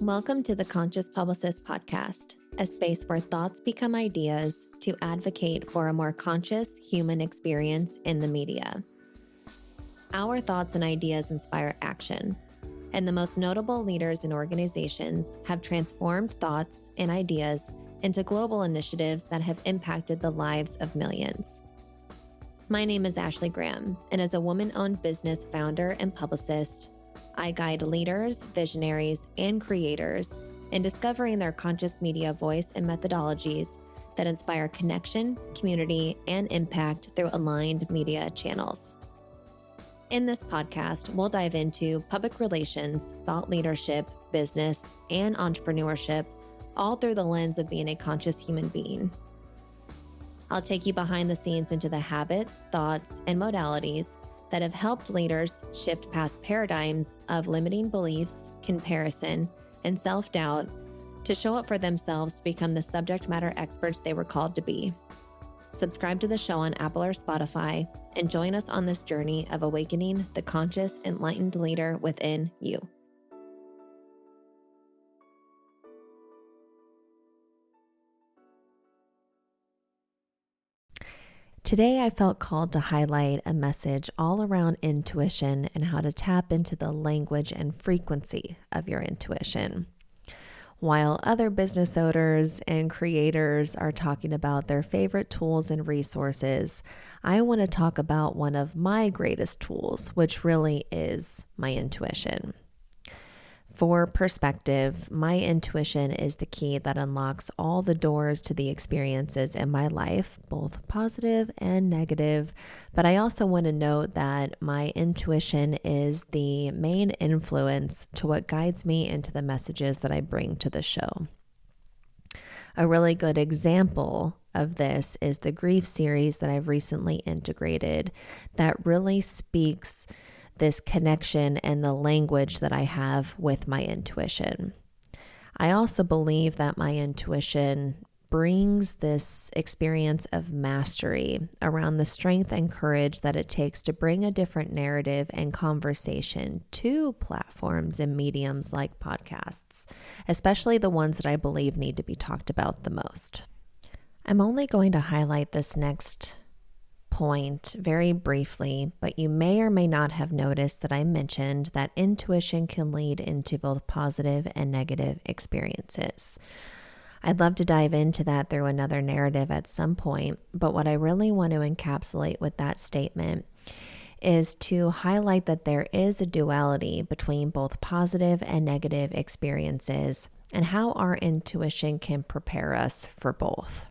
Welcome to the Conscious Publicist Podcast, a space where thoughts become ideas to advocate for a more conscious human experience in the media. Our thoughts and ideas inspire action, and the most notable leaders and organizations have transformed thoughts and ideas into global initiatives that have impacted the lives of millions. My name is Ashley Graham, and as a woman-owned business founder and publicist, I guide leaders, visionaries, and creators in discovering their conscious media voice and methodologies that inspire connection, community, and impact through aligned media channels. In this podcast, we'll dive into public relations, thought leadership, business, and entrepreneurship, all through the lens of being a conscious human being. I'll take you behind the scenes into the habits, thoughts, and modalities that have helped leaders shift past paradigms of limiting beliefs, comparison, and self-doubt to show up for themselves to become the subject matter experts they were called to be. Subscribe to the show on Apple or Spotify and join us on this journey of awakening the conscious, enlightened leader within you. Today, I felt called to highlight a message all around intuition and how to tap into the language and frequency of your intuition. While other business owners and creators are talking about their favorite tools and resources, I want to talk about one of my greatest tools, which really is my intuition. For perspective, my intuition is the key that unlocks all the doors to the experiences in my life, both positive and negative. But I also want to note that my intuition is the main influence to what guides me into the messages that I bring to the show. A really good example of this is the grief series that I've recently integrated that really speaks this connection and the language that I have with my intuition. I also believe that my intuition brings this experience of mastery around the strength and courage that it takes to bring a different narrative and conversation to platforms and mediums like podcasts, especially the ones that I believe need to be talked about the most. I'm only going to highlight this next point very briefly, but you may or may not have noticed that I mentioned that intuition can lead into both positive and negative experiences. I'd love to dive into that through another narrative at some point, but what I really want to encapsulate with that statement is to highlight that there is a duality between both positive and negative experiences and how our intuition can prepare us for both.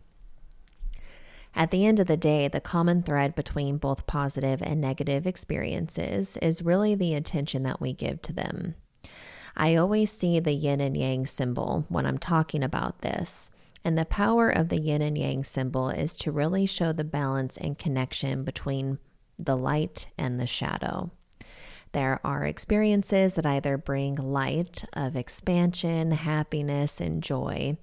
At the end of the day, the common thread between both positive and negative experiences is really the attention that we give to them. I always see the yin and yang symbol when I'm talking about this, and the power of the yin and yang symbol is to really show the balance and connection between the light and the shadow. There are experiences that either bring light of expansion, happiness, and joy,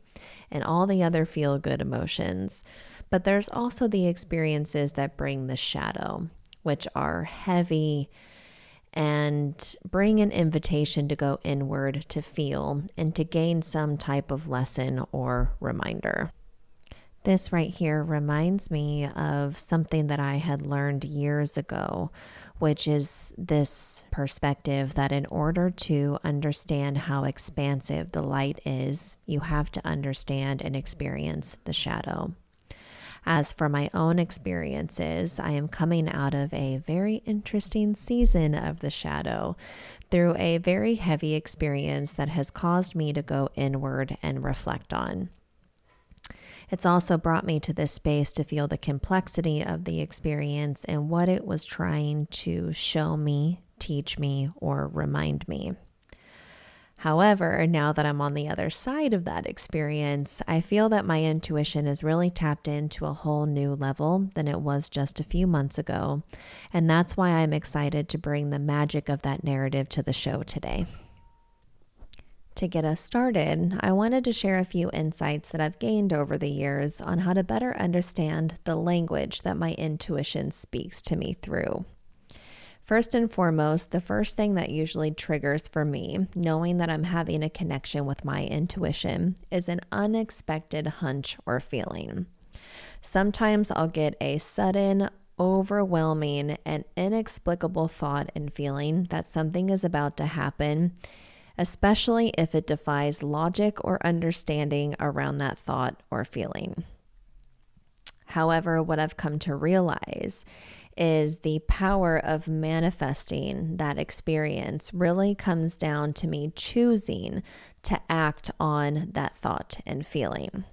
and all the other feel-good emotions. But there's also the experiences that bring the shadow, which are heavy and bring an invitation to go inward to feel and to gain some type of lesson or reminder. This right here reminds me of something that I had learned years ago, which is this perspective that in order to understand how expansive the light is, you have to understand and experience the shadow. As for my own experiences, I am coming out of a very interesting season of the shadow through a very heavy experience that has caused me to go inward and reflect on. It's also brought me to this space to feel the complexity of the experience and what it was trying to show me, teach me, or remind me. However, now that I'm on the other side of that experience, I feel that my intuition is really tapped into a whole new level than it was just a few months ago. And that's why I'm excited to bring the magic of that narrative to the show today. To get us started, I wanted to share a few insights that I've gained over the years on how to better understand the language that my intuition speaks to me through. First and foremost, the first thing that usually triggers for me, knowing that I'm having a connection with my intuition, is an unexpected hunch or feeling. Sometimes I'll get a sudden, overwhelming, and inexplicable thought and feeling that something is about to happen, especially if it defies logic or understanding around that thought or feeling. However, what I've come to realize is the power of manifesting that experience really comes down to me choosing to act on that thought and feeling.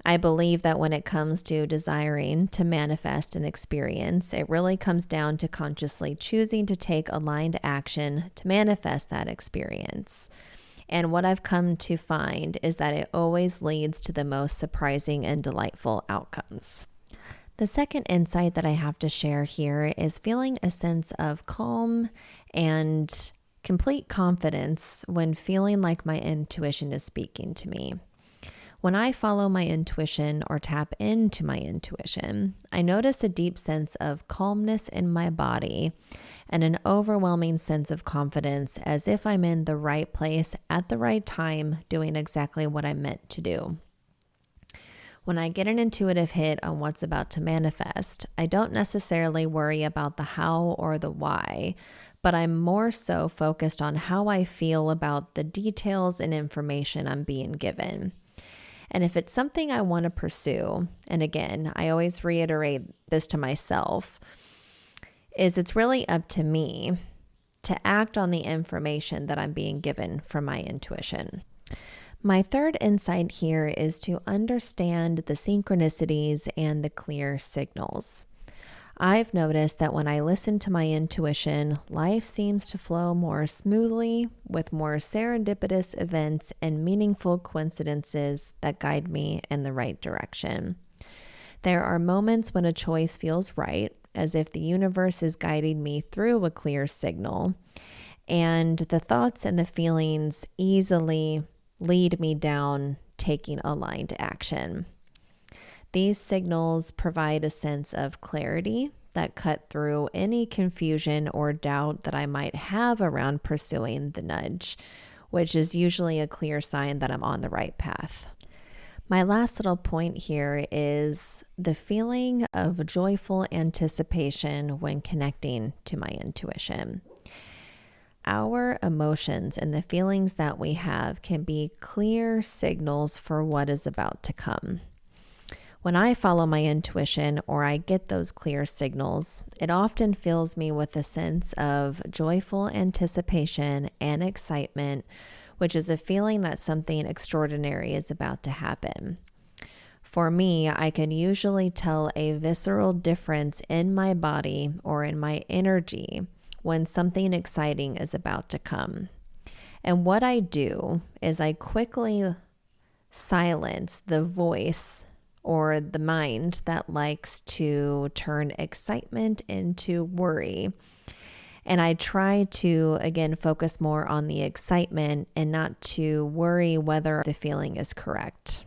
I believe that when it comes to desiring to manifest an experience, it really comes down to consciously choosing to take aligned action to manifest that experience. And what I've come to find is that it always leads to the most surprising and delightful outcomes. The second insight that I have to share here is feeling a sense of calm and complete confidence when feeling like my intuition is speaking to me. When I follow my intuition or tap into my intuition, I notice a deep sense of calmness in my body and an overwhelming sense of confidence, as if I'm in the right place at the right time doing exactly what I'm meant to do. When I get an intuitive hit on what's about to manifest, I don't necessarily worry about the how or the why, but I'm more so focused on how I feel about the details and information I'm being given. And if it's something I want to pursue, and again, I always reiterate this to myself, is it's really up to me to act on the information that I'm being given from my intuition. My third insight here is to understand the synchronicities and the clear signals. I've noticed that when I listen to my intuition, life seems to flow more smoothly with more serendipitous events and meaningful coincidences that guide me in the right direction. There are moments when a choice feels right, as if the universe is guiding me through a clear signal, and the thoughts and the feelings easily lead me down taking aligned action. These signals provide a sense of clarity that cut through any confusion or doubt that I might have around pursuing the nudge, which is usually a clear sign that I'm on the right path. My last little point here is the feeling of joyful anticipation when connecting to my intuition. Our emotions and the feelings that we have can be clear signals for what is about to come. When I follow my intuition or I get those clear signals, it often fills me with a sense of joyful anticipation and excitement, which is a feeling that something extraordinary is about to happen. For me, I can usually tell a visceral difference in my body or in my energy when something exciting is about to come. And what I do is I quickly silence the voice or the mind that likes to turn excitement into worry. And I try to, again, focus more on the excitement and not to worry whether the feeling is correct.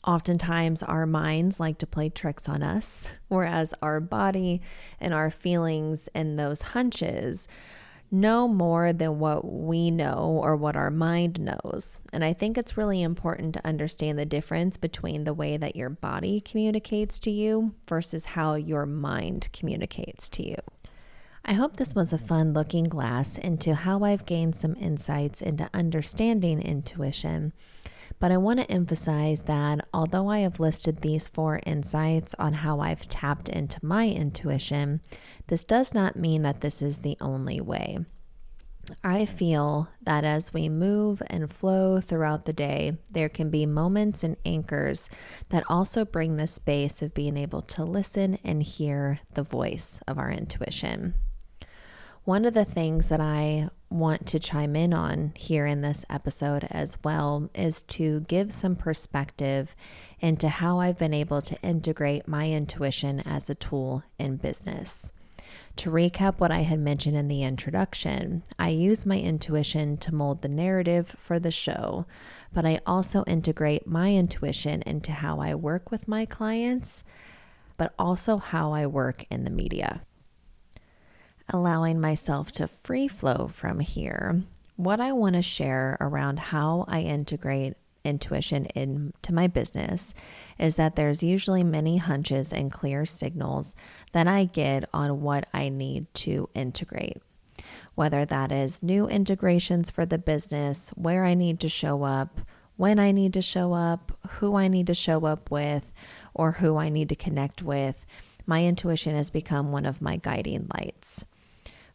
Oftentimes, our minds like to play tricks on us, whereas our body and our feelings and those hunches know more than what we know or what our mind knows. And I think it's really important to understand the difference between the way that your body communicates to you versus how your mind communicates to you. I hope this was a fun looking glass into how I've gained some insights into understanding intuition. But I want to emphasize that although I have listed these 4 insights on how I've tapped into my intuition, this does not mean that this is the only way. I feel that as we move and flow throughout the day, there can be moments and anchors that also bring the space of being able to listen and hear the voice of our intuition. One of the things that I want to chime in on here in this episode as well is to give some perspective into how I've been able to integrate my intuition as a tool in business. To recap what I had mentioned in the introduction, I use my intuition to mold the narrative for the show, but I also integrate my intuition into how I work with my clients, but also how I work in the media. Allowing myself to free flow from here, what I want to share around how I integrate intuition into my business is that there's usually many hunches and clear signals that I get on what I need to integrate. Whether that is new integrations for the business, where I need to show up, when I need to show up, who I need to show up with, or who I need to connect with, my intuition has become one of my guiding lights.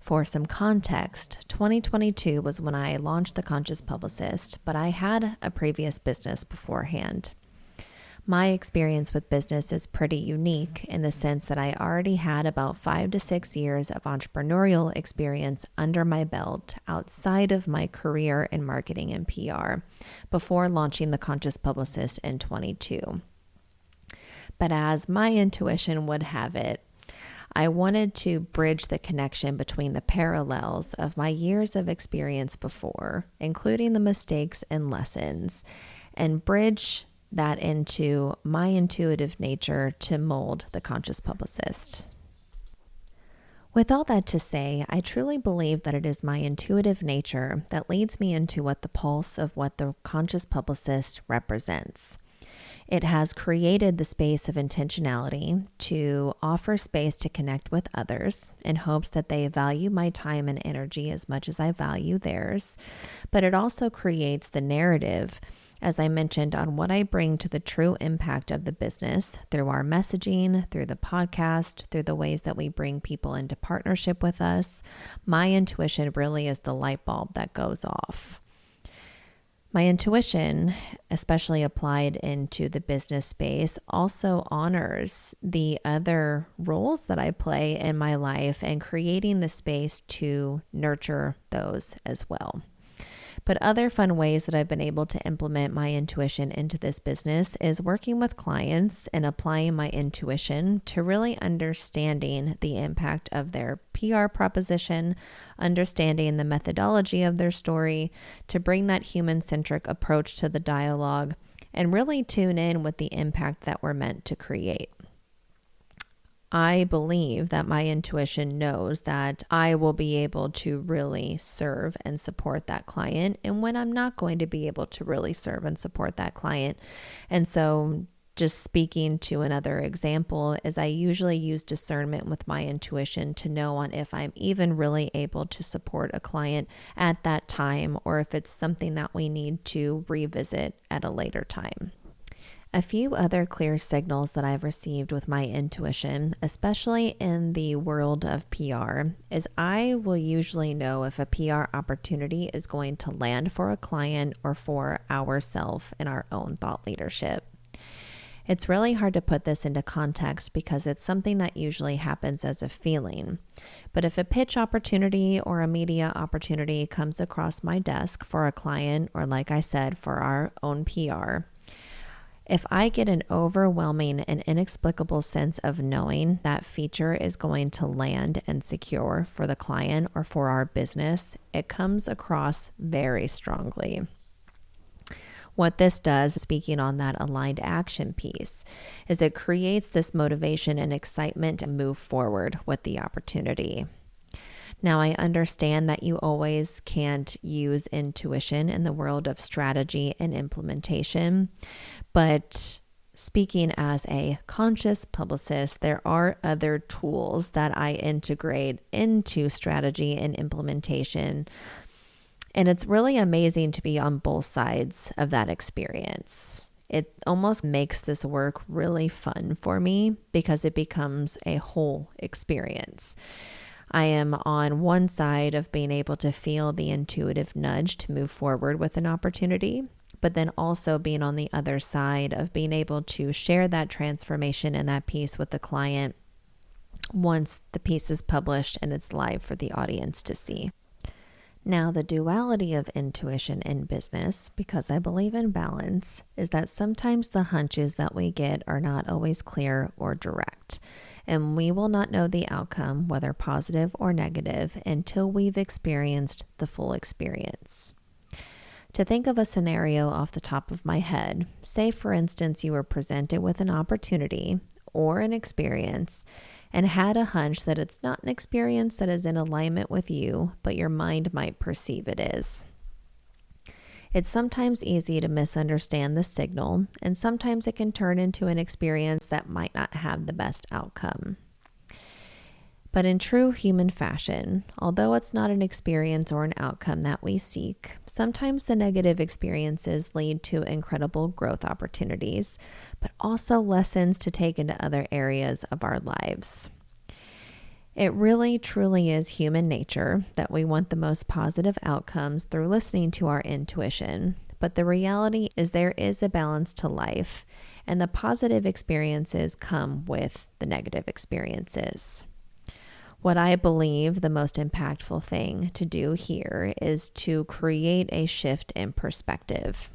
For some context, 2022 was when I launched the Conscious Publicist, but I had a previous business beforehand. My experience with business is pretty unique in the sense that I already had about 5 to 6 years of entrepreneurial experience under my belt outside of my career in marketing and PR before launching the Conscious Publicist in 22. But as my intuition would have it, I wanted to bridge the connection between the parallels of my years of experience before, including the mistakes and lessons, and bridge that into my intuitive nature to mold the Conscious Publicist. With all that to say, I truly believe that it is my intuitive nature that leads me into what the pulse of what the Conscious Publicist represents. It has created the space of intentionality to offer space to connect with others in hopes that they value my time and energy as much as I value theirs. But it also creates the narrative, as I mentioned, on what I bring to the true impact of the business through our messaging, through the podcast, through the ways that we bring people into partnership with us. My intuition really is the light bulb that goes off. My intuition, especially applied into the business space, also honors the other roles that I play in my life and creating the space to nurture those as well. But other fun ways that I've been able to implement my intuition into this business is working with clients and applying my intuition to really understanding the impact of their PR proposition, understanding the methodology of their story to bring that human-centric approach to the dialogue and really tune in with the impact that we're meant to create. I believe that my intuition knows that I will be able to really serve and support that client and when I'm not going to be able to really serve and support that client. And so just speaking to another example is I usually use discernment with my intuition to know on if I'm even really able to support a client at that time or if it's something that we need to revisit at a later time. A few other clear signals that I've received with my intuition, especially in the world of PR, is I will usually know if a PR opportunity is going to land for a client or for ourselves in our own thought leadership. It's really hard to put this into context because it's something that usually happens as a feeling. But if a pitch opportunity or a media opportunity comes across my desk for a client, or like I said, for our own PR, if I get an overwhelming and inexplicable sense of knowing that feature is going to land and secure for the client or for our business, it comes across very strongly. What this does, speaking on that aligned action piece, is it creates this motivation and excitement to move forward with the opportunity. Now, I understand that you always can't use intuition in the world of strategy and implementation, but speaking as a conscious publicist, there are other tools that I integrate into strategy and implementation. And it's really amazing to be on both sides of that experience. It almost makes this work really fun for me because it becomes a whole experience. I am on one side of being able to feel the intuitive nudge to move forward with an opportunity, but then also being on the other side of being able to share that transformation and that piece with the client once the piece is published and it's live for the audience to see. Now, the duality of intuition in business, because I believe in balance, is that sometimes the hunches that we get are not always clear or direct, and we will not know the outcome, whether positive or negative, until we've experienced the full experience. To think of a scenario off the top of my head, say for instance you were presented with an opportunity or an experience and had a hunch that it's not an experience that is in alignment with you, but your mind might perceive it is. It's sometimes easy to misunderstand the signal, and sometimes it can turn into an experience that might not have the best outcome. But in true human fashion, although it's not an experience or an outcome that we seek, sometimes the negative experiences lead to incredible growth opportunities, but also lessons to take into other areas of our lives. It really, truly is human nature that we want the most positive outcomes through listening to our intuition. But the reality is there is a balance to life, and the positive experiences come with the negative experiences. What I believe the most impactful thing to do here is to create a shift in perspective.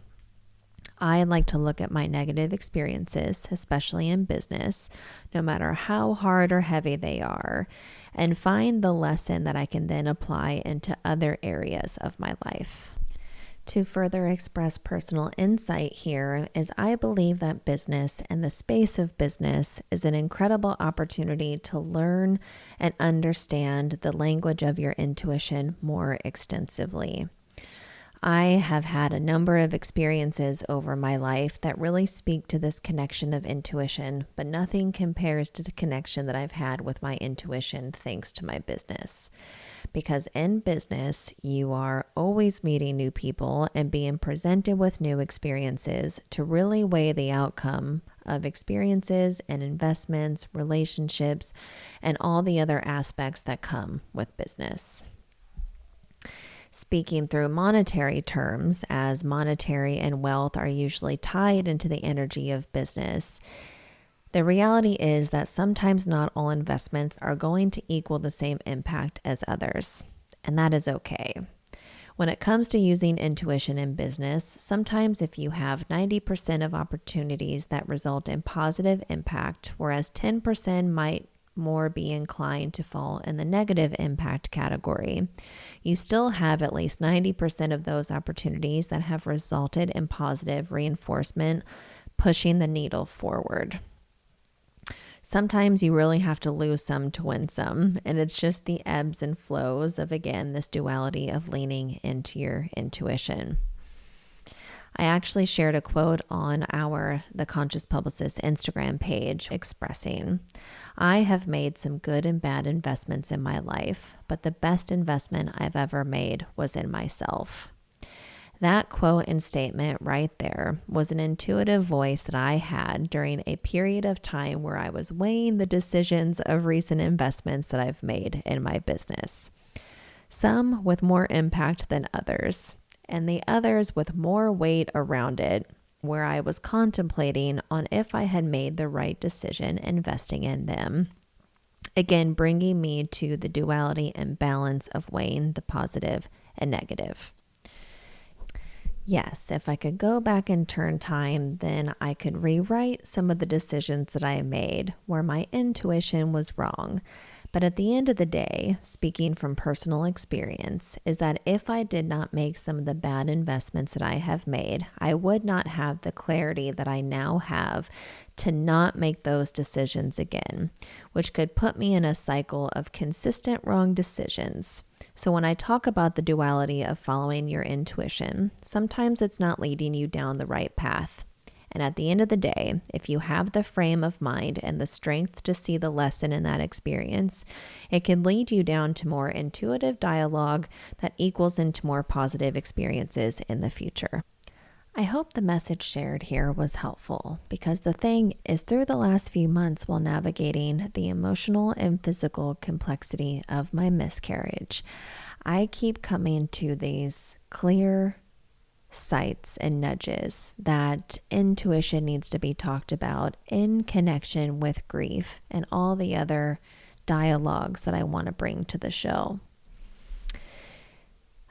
I like to look at my negative experiences, especially in business, no matter how hard or heavy they are, and find the lesson that I can then apply into other areas of my life. To further express personal insight here is I believe that business and the space of business is an incredible opportunity to learn and understand the language of your intuition more extensively. I have had a number of experiences over my life that really speak to this connection of intuition, but nothing compares to the connection that I've had with my intuition thanks to my business. Because in business, you are always meeting new people and being presented with new experiences to really weigh the outcome of experiences and investments, relationships, and all the other aspects that come with business. Speaking through monetary terms, as monetary and wealth are usually tied into the energy of business, the reality is that sometimes not all investments are going to equal the same impact as others, and that is okay. When it comes to using intuition in business, sometimes if you have 90% of opportunities that result in positive impact, whereas 10% might more be inclined to fall in the negative impact category, you still have at least 90% of those opportunities that have resulted in positive reinforcement, pushing the needle forward. Sometimes you really have to lose some to win some, and it's just the ebbs and flows of, again, this duality of leaning into your intuition. I actually shared a quote on the Conscious Publicist Instagram page expressing, I have made some good and bad investments in my life, but the best investment I've ever made was in myself. That quote and statement right there was an intuitive voice that I had during a period of time where I was weighing the decisions of recent investments that I've made in my business. Some with more impact than others, and the others with more weight around it, where I was contemplating on if I had made the right decision investing in them. Again, bringing me to the duality and balance of weighing the positive and negative. Yes, if I could go back and turn time, then I could rewrite some of the decisions that I made where my intuition was wrong. But at the end of the day, speaking from personal experience, is that if I did not make some of the bad investments that I have made, I would not have the clarity that I now have to not make those decisions again, which could put me in a cycle of consistent wrong decisions. So when I talk about the duality of following your intuition, sometimes it's not leading you down the right path. And at the end of the day, if you have the frame of mind and the strength to see the lesson in that experience, it can lead you down to more intuitive dialogue that equals into more positive experiences in the future. I hope the message shared here was helpful, because the thing is, through the last few months while navigating the emotional and physical complexity of my miscarriage, I keep coming to these clear sights and nudges that intuition needs to be talked about in connection with grief and all the other dialogues that I want to bring to the show.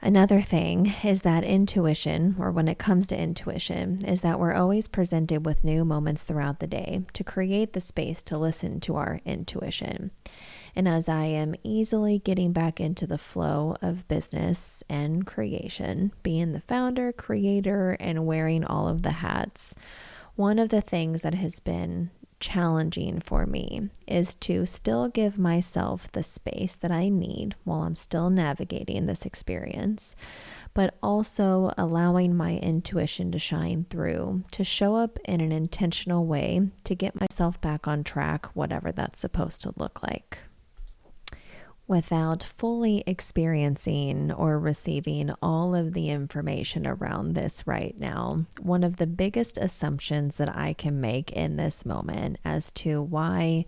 Another thing is that intuition, or when it comes to intuition, is that we're always presented with new moments throughout the day to create the space to listen to our intuition. And as I am easily getting back into the flow of business and creation, being the founder, creator, and wearing all of the hats, one of the things that has been challenging for me is to still give myself the space that I need while I'm still navigating this experience, but also allowing my intuition to shine through, to show up in an intentional way to get myself back on track, whatever that's supposed to look like. Without fully experiencing or receiving all of the information around this right now, one of the biggest assumptions that I can make in this moment as to why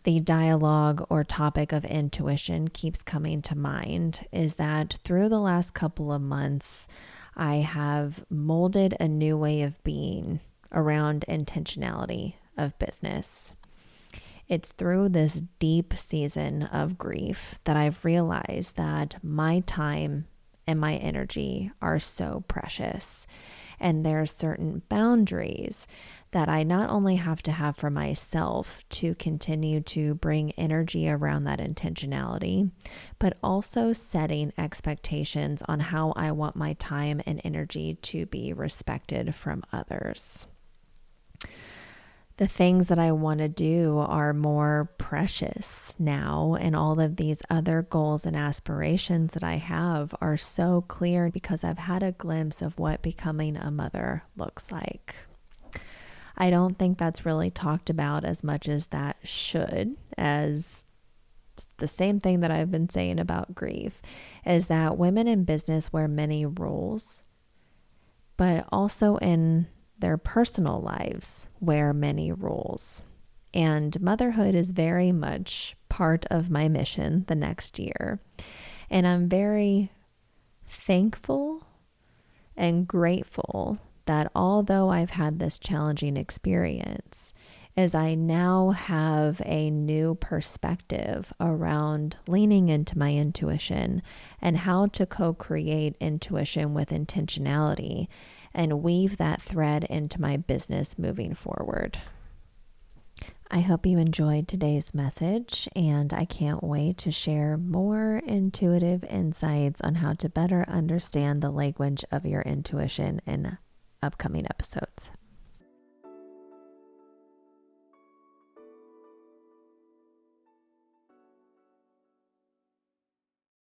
the dialogue or topic of intuition keeps coming to mind is that through the last couple of months, I have molded a new way of being around intentionality of business. It's through this deep season of grief that I've realized that my time and my energy are so precious. And there are certain boundaries that I not only have to have for myself to continue to bring energy around that intentionality, but also setting expectations on how I want my time and energy to be respected from others. The things that I want to do are more precious now, and all of these other goals and aspirations that I have are so clear because I've had a glimpse of what becoming a mother looks like. I don't think that's really talked about as much as that should, as the same thing that I've been saying about grief, is that women in business wear many roles, but also in their personal lives wear many roles. And motherhood is very much part of my mission the next year. And I'm very thankful and grateful that although I've had this challenging experience, is I now have a new perspective around leaning into my intuition and how to co-create intuition with intentionality and weave that thread into my business moving forward. I hope you enjoyed today's message, and I can't wait to share more intuitive insights on how to better understand the language of your intuition in upcoming episodes.